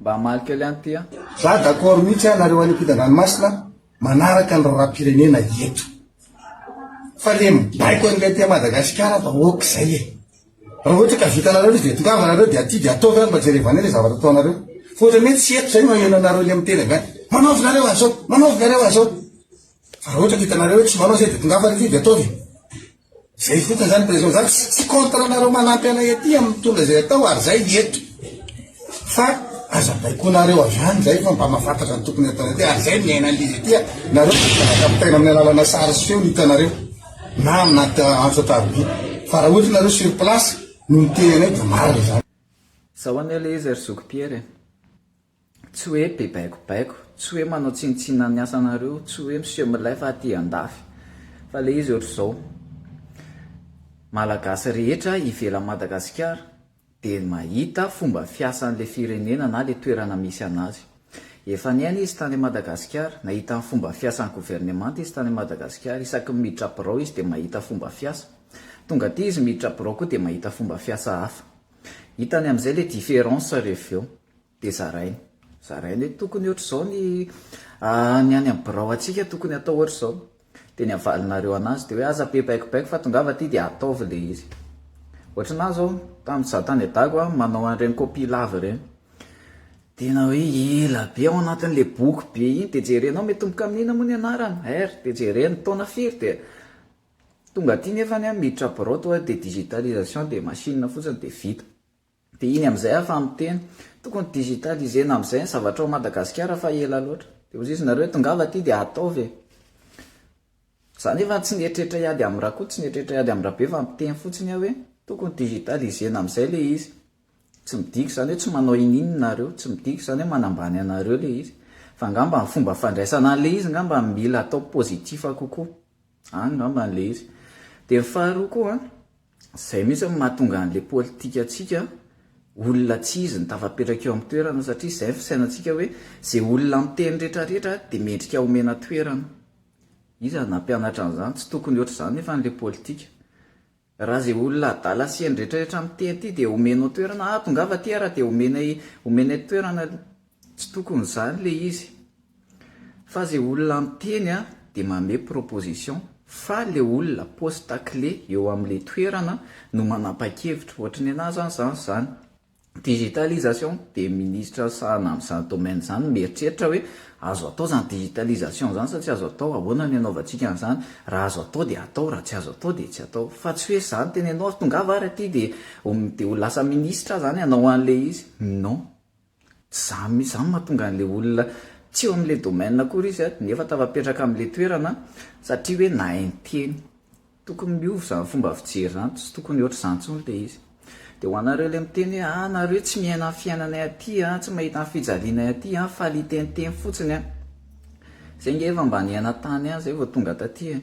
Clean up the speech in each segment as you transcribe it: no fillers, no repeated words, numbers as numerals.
mba hamalika eo le any ty a za d'accord mihitsy anareo anipidana-masina manaraka ny raha-pirenena eto fa le mibaiko an'ilay ty Madagasikara bahoaka zay e raha ohatra ka vitanareo izy de tongavanareo de aty de ataovy any mba jerevany le zavatra ataonareo fa ohatra mety tsy eto zay maheno anareo le amin'ny teny avy any manaovinareo azao manaovinareo azao fa raha ohatra ka hitanareo hoe tsy manao zay de tongavana ty de ataovy zay fotiny zany président zany tsy contre anareo manampy anay aty amin'ny tonga zay atao ary zay eto fa aza baikonareo avy any zay fa mba mahafantatra ny tokony atao ty ary zay miaina an'izy atya nareo kapitaina amin'ny alalana sary sy feo ny hitanareo na aminaty antsotaroby fa raha ohatra nareo sur place no miteny anay de marina zany zahoany le izy ry zoky-pierre tsy hoe be baikobaiko tsy hoe manao tsinitsinina ny asanareo tsy hoe monsieur milay fa aty andafy fa le izy ohatra zao malagasy rehetra ivela Madagasikara de mahita fomba fiasan'le firenena na le toerana misy anazy efa niaina izy tany Madagasikara nahita ny fomba fiasan'ny gouvernement izy tany Madagasikara isaky miditra birao izy de mahita fomba fiasa tonga ty izy miditra birao koa de mahita fomba fiasa hafa hitany am'izay le différence reveo de zarainy hoe tokony ohatra zao ny any any birao atsika tokony atao ohatra zao de ny avalinareo anazy de hoe aza be baikobaiko fa tongava ty de ataovy le izy ohatra na zao tamin'ny za tany adako manao an'ireny copie lava ireny tena hoe ela be ao anatin'le boky be iny de jerenao metomboka amin'ina moa ny anarany de jereny taona firy de tonga ty nefa ny miditra birao toa de digitalisation de machine fotsiny de vita de iny am'izay afa miteny tokony digitalisena am'izay ny zavatra ao Madagasikara fa ela loatra de ozy izy nareo tongava ty de ataovy zany efa tsy nietrehitra iady amin'ny raha koa tsy nietrehitra iady amin'ny raha be fa miteny fotsiny aho hoe tokony digitalisena am'izay le izy tsy midiko zany hoe tsy manao ininy nareo tsy midiko zany hoe manambany anareo le izy fa ngamba ny fomba fandraisana an'le izy ngamba mila atao pozitifa kokoa any ngamba n'le izy de faharoa koa zay mihitsy mahatonga an'le politika atsika olona tsy izy ny tafapetraka eo amin'ny toerana satria zay fisainantsika hoe zay olona miteny rehetrarehetra de mendrika omena toerana izy nampianatra an'izany tsy tokony ohatra zany nefa n'le politika raha zay olona adala siany rehetrarehetra miteny ty de omenao toerana tongava ty raha de omenay toerana tsy tokony zany le izy fa zay olona miteny de mame proposition fa le olona poste clé eo amin'le toerana no manapa-kevitra ohatra ny anazy zany digitalisation de ministre sahana amin'izany domaine zany mieritreritra hoe azo atao zany digitalisation zany satria azo atao ahoana ny anaovantsika an'izany raha azo atao de atao raha tsy azo atao de tsy atao fa tsy hoe zany teny anao tongava ary aty de ho lasa ministra zany anao an'le izy non zany mahatonga an'le olona tsy eo amin'le domaine akory izy nefa tafapetraka amin'le toerana satria hoe na hainteny tokony miovy zany fomba fijery zany tsy tokony ohatra zany tsony le izy de ho anareo le miteny hoe nareo tsy miaina ny fiainanay aty tsy mahita ny fijalianay aty fa liteniteny fotsiny zay nge efa mba niaina tany any zay vao tonga taty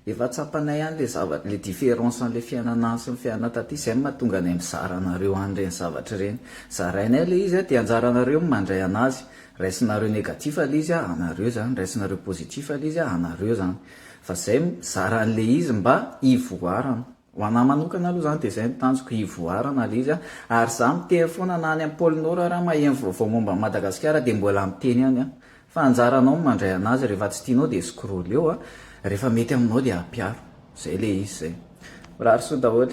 efa tsapanay any le différence an'le fiainana sy ny fiainana taty zay mahatonga anay mizara anareo an'ireny zavatra ireny zarainay le izy de anjaranareo mandray anazy raisinareo negatif le izy anareo zany raisinareo positif le izy anareo zany fa zay zara an'le izy mba hivoarana ho anahy manokana aloha zany de zay ny tanjoko hivoarana le izy ary za miteny foana na any amin'ny pôle nord raha maheno vaovao momba Madagasikara de mbola miteny any fa anjaranao mandray anazy rehefa tsy tianao de scroll eo rehefa mety aminao de ampiaro zay le izy zay raha ry soa daholo